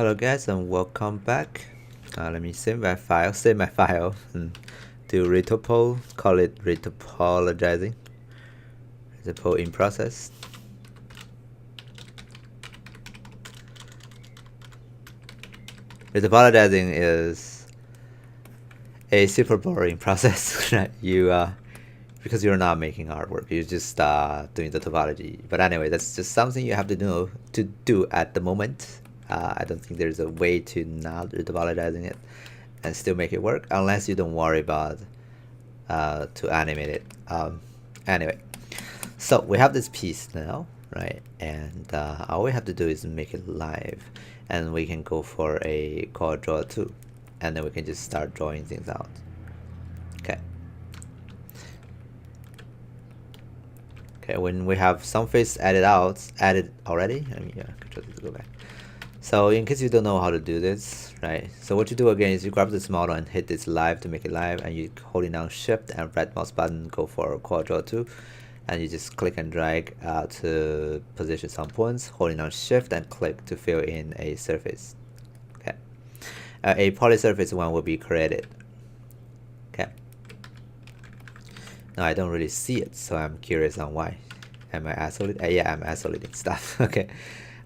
Hello guys and welcome back. Let me save my file, and do retopo, call it retopologizing. Retopo in process. Retopologizing is a super boring process, right? Because you're not making artwork, you're just doing the topology. But anyway, that's just something you have to do at the moment. I don't think there's a way to not retopologizing it and still make it work, unless you don't worry about to animate it. Anyway, so we have this piece now, right? And all we have to do is make it live, and we can go for a quad draw 2, and then we can just start drawing things out. Okay. Okay, when we have some face added already, let me control to go back. So in case you don't know how to do this, right? So what you do again is you grab this model and hit this live to make it live, and you holding down shift and right mouse button, go for quad draw 2, and you just click and drag to position some points, holding down shift and click to fill in a surface. Okay. A polysurface one will be created. Okay. Now I don't really see it, so I'm curious on why. Am I isolating? Yeah, I'm isolating stuff. Okay.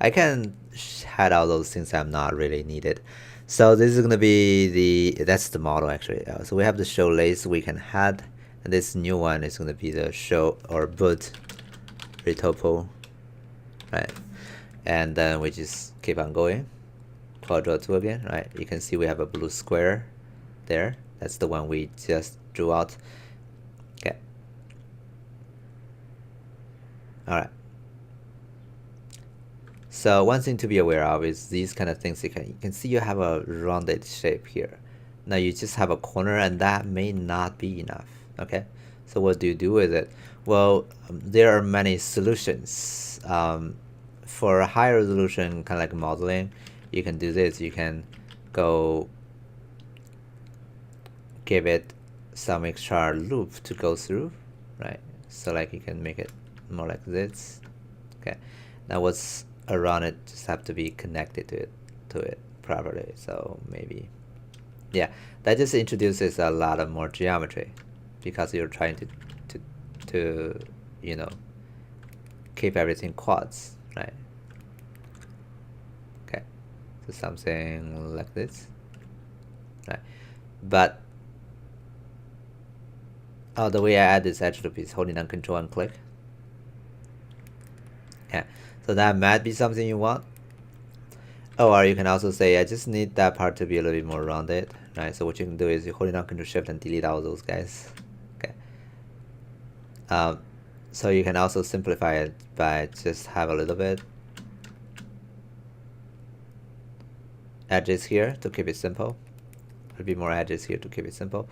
I can hide out those things I'm not really needed. So this is gonna be that's the model actually. So we have the show lace we can add, and this new one is gonna be the show or boot retopo, right? And then we just keep on going. Quad draw 2 again, right? You can see we have a blue square there. That's the one we just drew out. Okay. All right. So one thing to be aware of is these kind of things. You can see you have a rounded shape here. Now you just have a corner, and that may not be enough. Okay, so what do you do with it? Well, there are many solutions. For a higher resolution, kind of like modeling, you can do this. You can go give it some extra loop to go through, right? So like you can make it more like this. Okay, now what's around it just have to be connected to it properly. So maybe, yeah, that just introduces a lot of more geometry, because you're trying to you know, keep everything quads, right? Okay, so something like this, right? But the way I add this edge loop is holding down Control and click. Yeah, so that might be something you want. Or you can also say, I just need that part to be a little bit more rounded, right? So what you can do is you hold down Control Shift and delete all those guys. Okay. So you can also simplify it by just have a little bit edges here to keep it simple. A bit more edges here to keep it simple.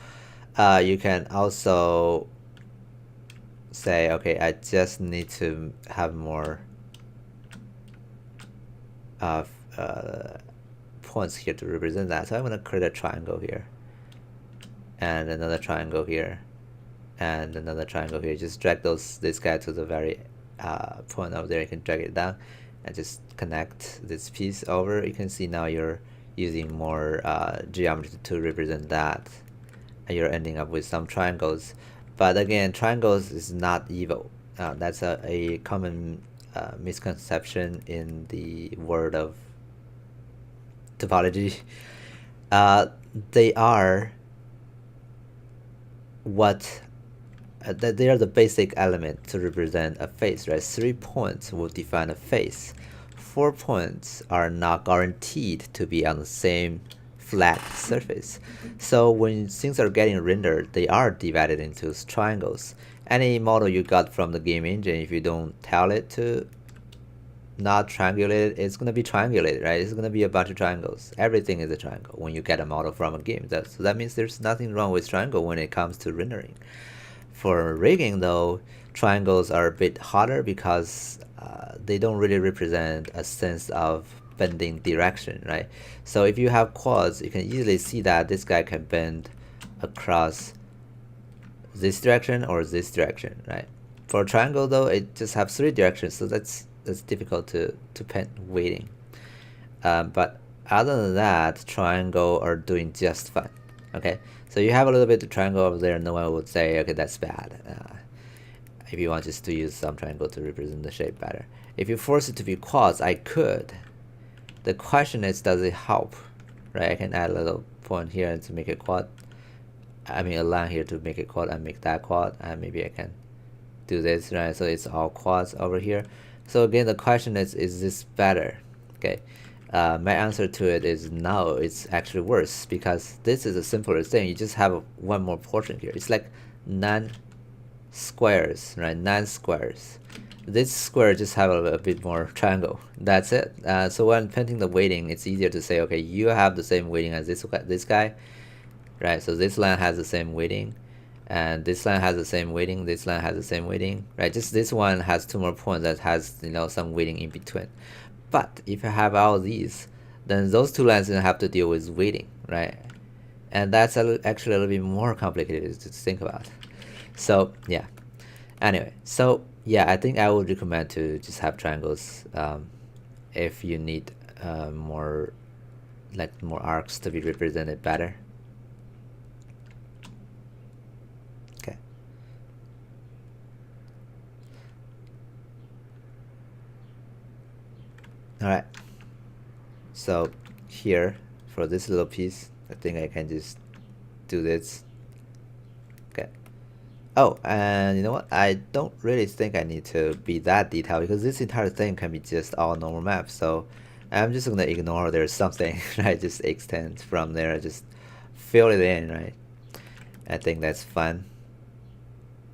You can also say, okay, I just need to have more points here to represent that. So I'm going to create a triangle here, and another triangle here, and another triangle here. Just drag this guy to the very point over there. You can drag it down and just connect this piece over. You can see now you're using more geometry to represent that, and you're ending up with some triangles. But again, triangles is not evil. That's a common misconception in the world of topology. They are what they are the basic element to represent a face, right? 3 points will define a face. 4 points are not guaranteed to be on the same flat surface. So when things are getting rendered, they are divided into triangles. Any model you got from the game engine, if you don't tell it to not triangulate, it's going to be triangulated, right? It's going to be a bunch of triangles. Everything is a triangle when you get a model from a game. So that means there's nothing wrong with triangle when it comes to rendering. For rigging though, triangles are a bit harder because they don't really represent a sense of bending direction, right? So if you have quads, you can easily see that this guy can bend across this direction or this direction, right? For a triangle though, it just have 3 directions, so that's difficult to pen weighting. But Other than that, triangle are doing just fine. Okay, so you have a little bit of triangle over there, no one would say, okay, that's bad. If you want just to use some triangle to represent the shape better. If you force it to be quads, I could. The question is, does it help? Right, I can add a little point here to make it quad. I mean a line here to make it quad and make that quad, and maybe I can do this, right? So it's all quads over here. So again, the question is this better? Okay, my answer to it is no, it's actually worse, because this is a simpler thing. You just have one more portion here. It's like 9 squares, right? 9 squares. This square just have a bit more triangle. That's it. So when painting the weighting, it's easier to say, okay, you have the same weighting as this guy, right? So this line has the same weighting, and this line has the same weighting, this line has the same weighting, right? Just this one has 2 more points that has, you know, some weighting in between. But if you have all these, then those 2 lines don't have to deal with weighting, right? And that's actually a little bit more complicated to think about. So yeah, anyway, so yeah, I think I would recommend to just have triangles if you need more arcs to be represented better. Okay. All right. So here for this little piece, I think I can just do this. Okay. Oh, and you know what? I don't really think I need to be that detailed, because this entire thing can be just all normal maps. So I'm just gonna ignore there's something, right? Just extend from there, just fill it in, right? I think that's fun.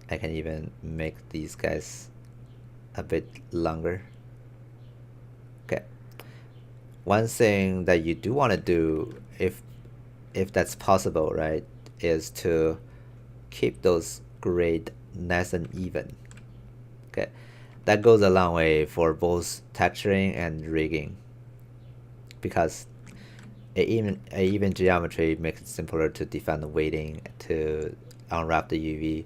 I can even make these guys a bit longer. Okay. One thing that you do want to do, if that's possible, right, is to keep those grade nice and even. Okay, that goes a long way for both texturing and rigging, because a even geometry makes it simpler to define the weighting, to unwrap the UV,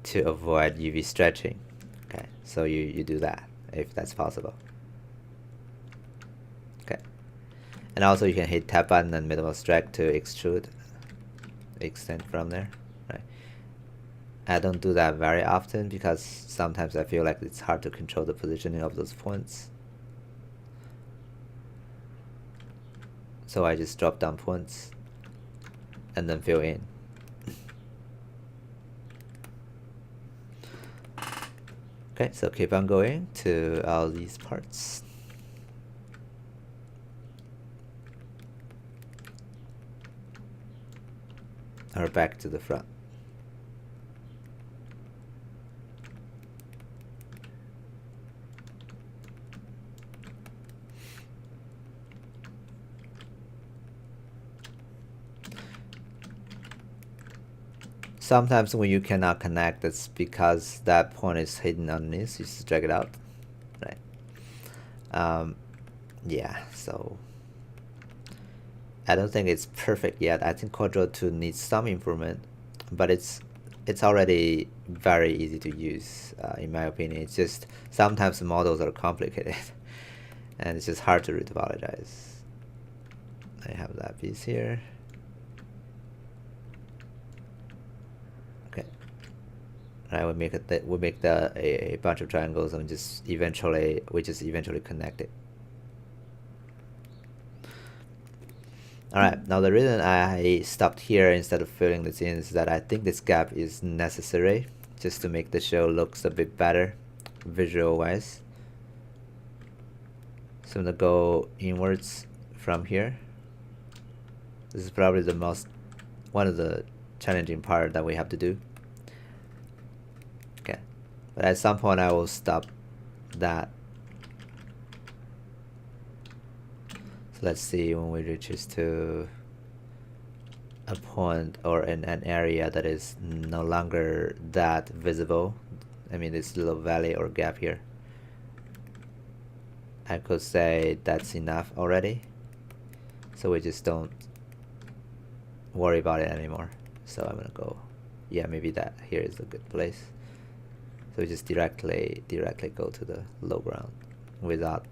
to avoid UV stretching. Okay, so you do that if that's possible. Okay, and also you can hit tab button and minimal drag to extrude, extend from there. Right, I don't do that very often because sometimes I feel like it's hard to control the positioning of those points. So I just drop down points and then fill in. Okay, so keep on going to all these parts. Or back to the front. Sometimes when you cannot connect, it's because that point is hidden underneath. You just drag it out, right? Yeah, so I don't think it's perfect yet. I think Quadro 2 needs some improvement, but it's already very easy to use, in my opinion. It's just sometimes the models are complicated and it's just hard to retopologize. I have that piece here. Okay, right, we make a bunch of triangles and just eventually connect it. Alright, now the reason I stopped here instead of filling this in is that I think this gap is necessary just to make the show looks a bit better visual wise. So I'm gonna go inwards from here. This is probably one of the challenging part that we have to do. Okay, but at some point I will stop that. Let's see when we reaches to a point or an area that is no longer that visible. I mean, this little valley or gap here. I could say that's enough already. So we just don't worry about it anymore. So I'm gonna go, yeah, maybe that here is a good place. So we just directly go to the low ground without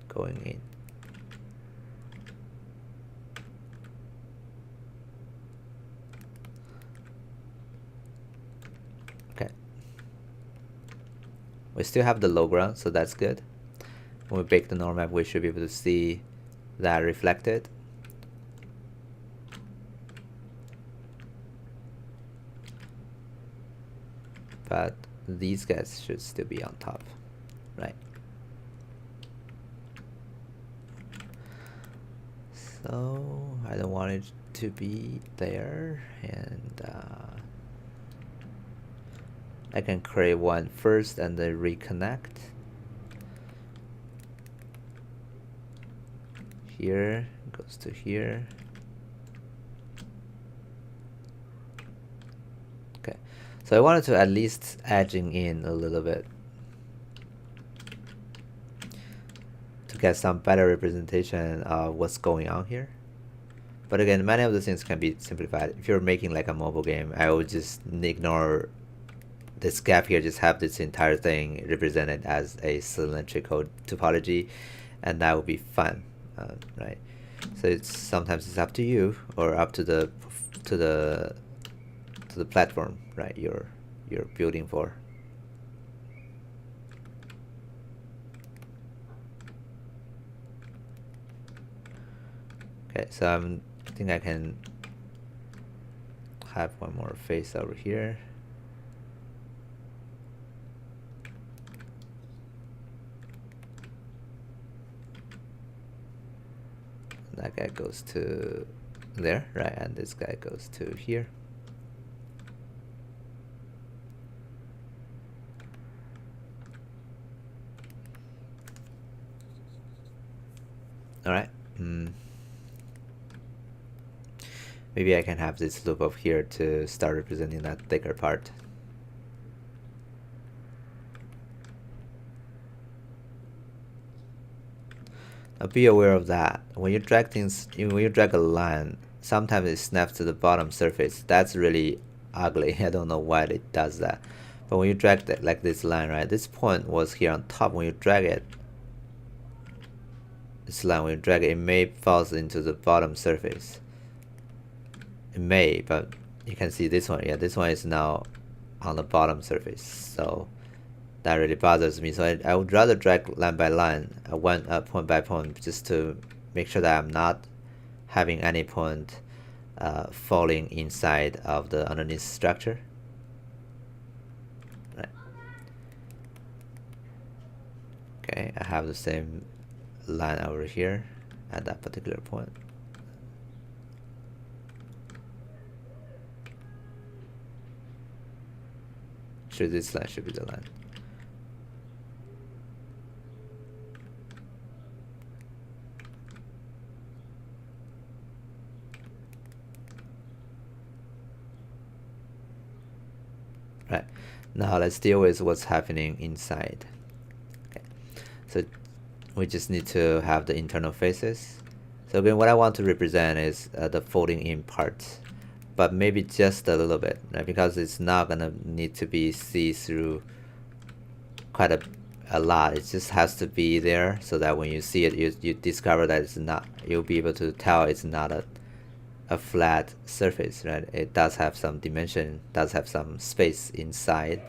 going in. We still have the low ground, so that's good. When we bake the normal map, we should be able to see that reflected. But these guys should still be on top, right? So I don't want it to be there, and I can create one first and then reconnect. Here goes to here. Okay, so I wanted to at least edging in a little bit to get some better representation of what's going on here. But again, many of the things can be simplified. If you're making like a mobile game, I would just ignore this gap here, just have this entire thing represented as a cylindrical topology, and that would be fun, right? So sometimes it's up to you, or up to the platform, right? You're building for. Okay, so I think I can have one more face over here. That guy goes to there, right? And this guy goes to here. All right. Maybe I can have this loop up here to start representing that thicker part. Now be aware of that. When you drag things, when you drag a line, sometimes it snaps to the bottom surface. That's really ugly. I don't know why it does that. But when you drag that, like this line, right? This point was here on top. When you drag it, this line, when you drag it, it may falls into the bottom surface. It may, but you can see this one. Yeah, this one is now on the bottom surface. So that really bothers me. So I would rather drag line by line, point by point, just to make sure that I'm not having any point falling inside of the underneath structure. Right. Okay, I have the same line over here at that particular point. This line should be the line. Right, now let's deal with what's happening inside. Okay, so we just need to have the internal faces. So again, what I want to represent is the folding in part, but maybe just a little bit, right? Because it's not gonna need to be see-through quite a lot. It just has to be there so that when you see it, you discover that it's not, you'll be able to tell it's not a flat surface, right? It does have some dimension, does have some space inside,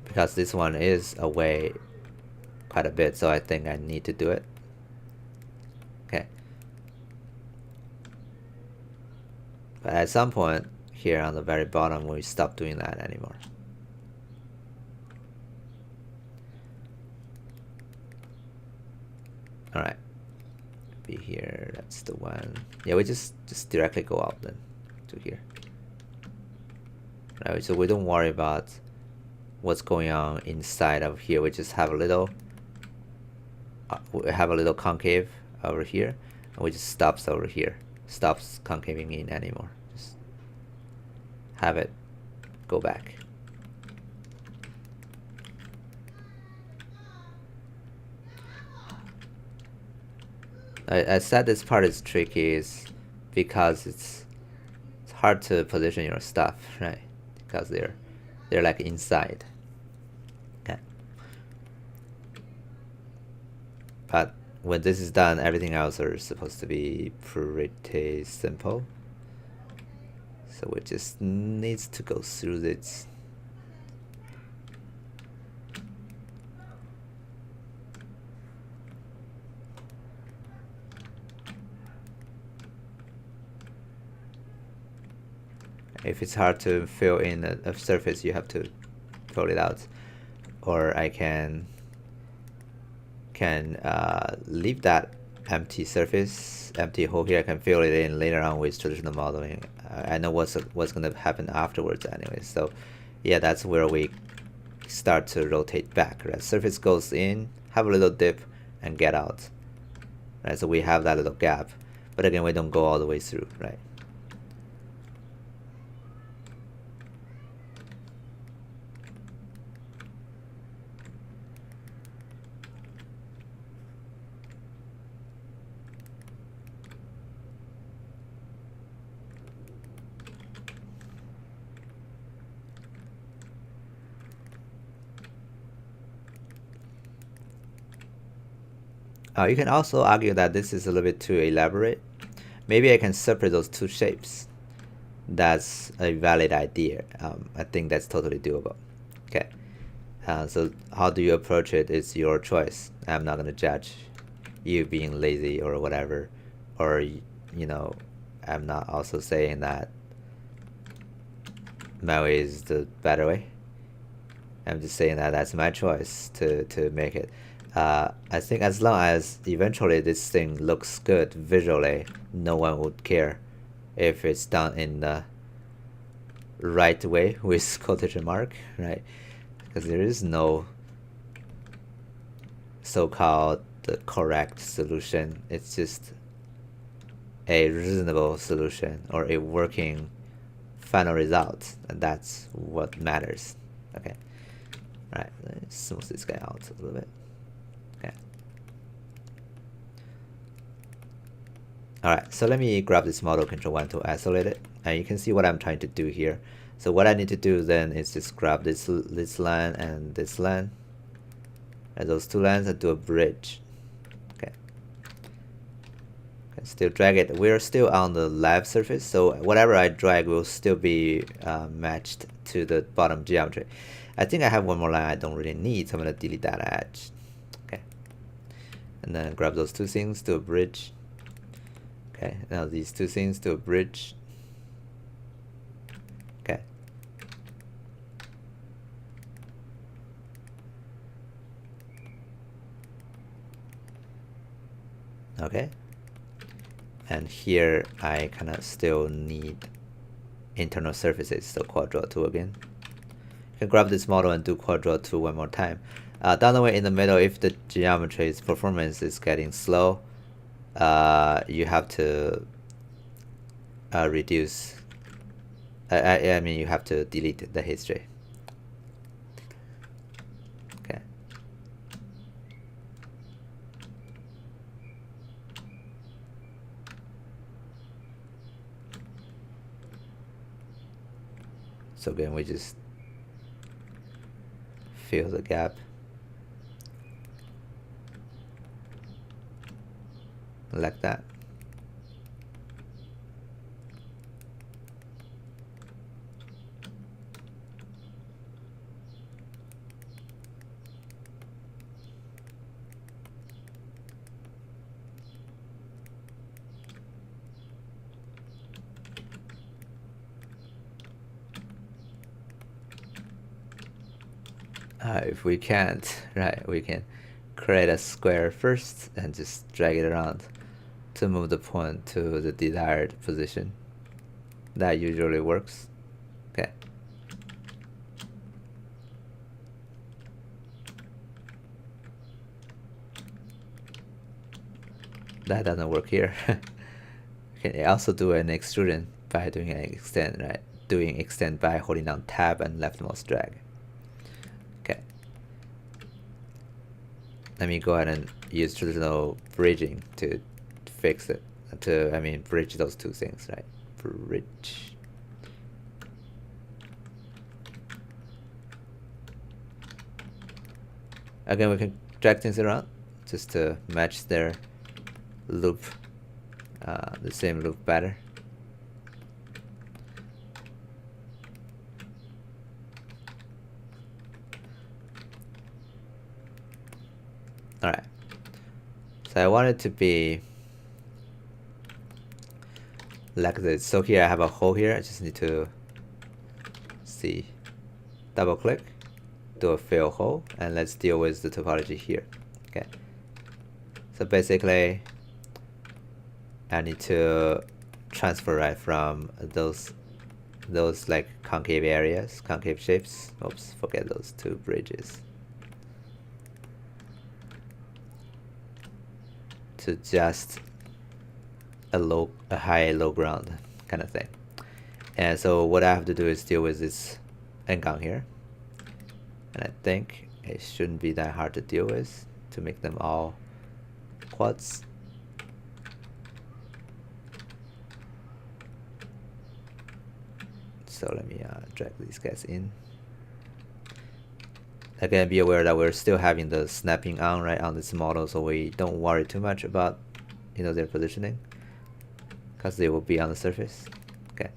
because this one is away quite a bit, so I think I need to do it. Okay. But at some point here on the very bottom, we stop doing that anymore. All right, be here. That's the one. Yeah, we just directly go out then to here. Right, so we don't worry about what's going on inside of here. We just have a little. We have a little concave over here, and we just stops over here. Stops concaving in anymore. Just have it go back. I said this part is tricky is because it's hard to position your stuff, right? Because they're like inside. Okay. But when this is done, everything else are supposed to be pretty simple. So we just needs to go through this. If it's hard to fill in a surface, you have to fill it out. Or I can leave that empty surface, empty hole here. I can fill it in later on with traditional modeling. I know what's gonna happen afterwards anyway. So yeah, that's where we start to rotate back, right? Surface goes in, have a little dip, and get out, right? So we have that little gap, but again, we don't go all the way through, right? You can also argue that this is a little bit too elaborate. Maybe I can separate those two shapes. That's a valid idea. I think that's totally doable. Okay. So how do you approach it is your choice. I'm not gonna judge you being lazy or whatever, or you know, I'm not also saying that my way is the better way. I'm just saying that that's my choice to make it. I think as long as eventually this thing looks good visually, no one would care if it's done in the right way with quotation mark, right? Because there is no so-called correct solution. It's just a reasonable solution or a working final result, and that's what matters. Okay. All right, let's smooth this guy out a little bit. Okay. All right, so let me grab this model control 1 to isolate it, and you can see what I'm trying to do here. So what I need to do then is just grab this line and this line, and those two lines, and do a bridge. Okay. Okay, still drag it. We're still on the left surface, so whatever I drag will still be matched to the bottom geometry. I think I have one more line I don't really need, so I'm gonna delete that edge. Okay. And then grab those two things, do a bridge. Okay, now these two things, do a bridge. Okay. Okay. And here I kind of still need internal surfaces, so quad draw 2 again. You can grab this model and do quad draw 2 one more time. Down the way in the middle, if the geometry's performance is getting slow, you have to reduce. I mean, you have to delete the history. Okay. So again, we just fill the gap like that. If we can't, right, we can create a square first and just drag it around to move the point to the desired position. That usually works. Okay. That doesn't work here. You can also do an extrusion by doing an extend, right? Doing extend by holding down tab and left mouse drag. Okay. Let me go ahead and use traditional bridging to fix it. I mean, bridge those two things, right? Bridge. Again, we can drag things around just to match their loop, the same loop better. Alright, so I want it to be like this. So here I have a hole here. I just need to see, double click, do a fill hole, and let's deal with the topology here. Okay, so basically I need to transfer right from those like concave areas, concave shapes. Oops, forget those two bridges. To just a high low ground kind of thing. And so what I have to do is deal with this n-gang here. And I think it shouldn't be that hard to deal with to make them all quads. So let me drag these guys in. Again, be aware that we're still having the snapping on right on this model, so we don't worry too much about their positioning, because they will be on the surface. Okay,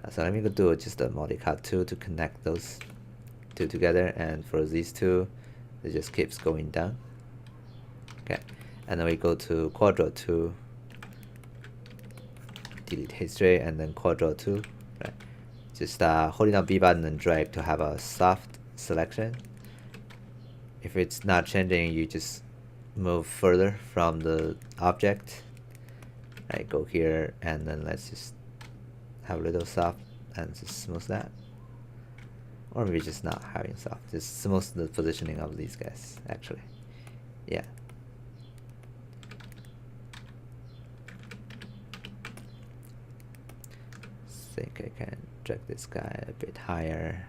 so let me go do just a multi-cut tool to connect those two together, and for these two, it just keeps going down. Okay, and then we go to quadro tool, delete history, and then quadro tool. Right, just holding down B button and drag to have a soft selection. If it's not changing, you just move further from the object. Right, go here, and then let's just have a little soft and just smooth that. Or maybe just not having soft, just smooth the positioning of these guys, actually. Yeah. Think I can drag this guy a bit higher.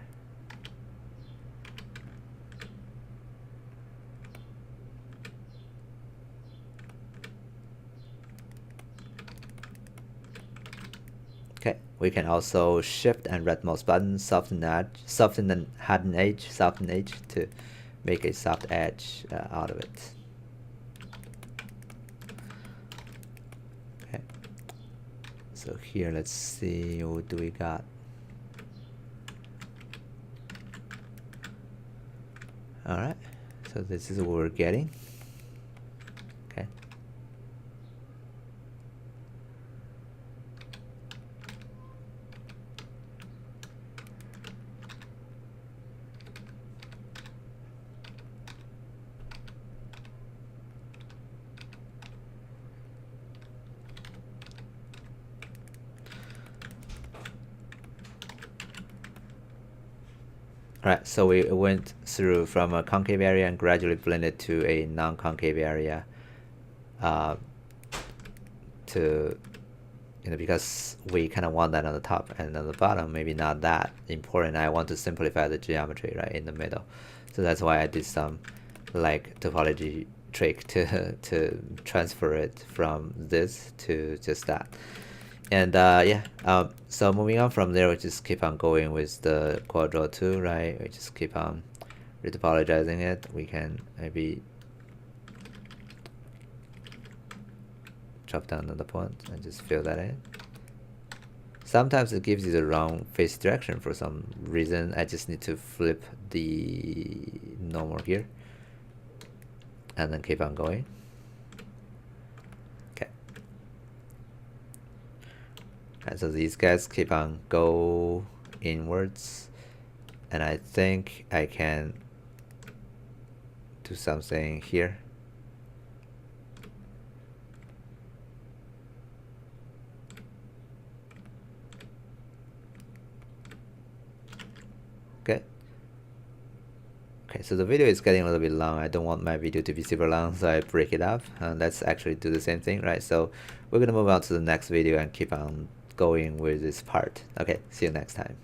Okay, we can also shift and right mouse button, soften and harden edge, soften edge to make a soft edge out of it. Okay, so here let's see, what do we got? All right, so this is what we're getting. Okay. Alright, so we went through from a concave area and gradually blended to a non-concave area to, because we kind of want that on the top, and on the bottom maybe not that important. I want to simplify the geometry right in the middle. So that's why I did some like topology trick to transfer it from this to just that. And yeah, so moving on from there, we just keep on going with the quadro tool, right? We just keep on retopologizing it. We can maybe drop down another point and just fill that in. Sometimes it gives you the wrong face direction for some reason. I just need to flip the normal here and then keep on going. And so these guys keep on go inwards, and I think I can do something here. Okay. Okay, so the video is getting a little bit long. I don't want my video to be super long, so I break it up. And let's actually do the same thing, right? So we're gonna move on to the next video and keep on going with this part. Okay, see you next time.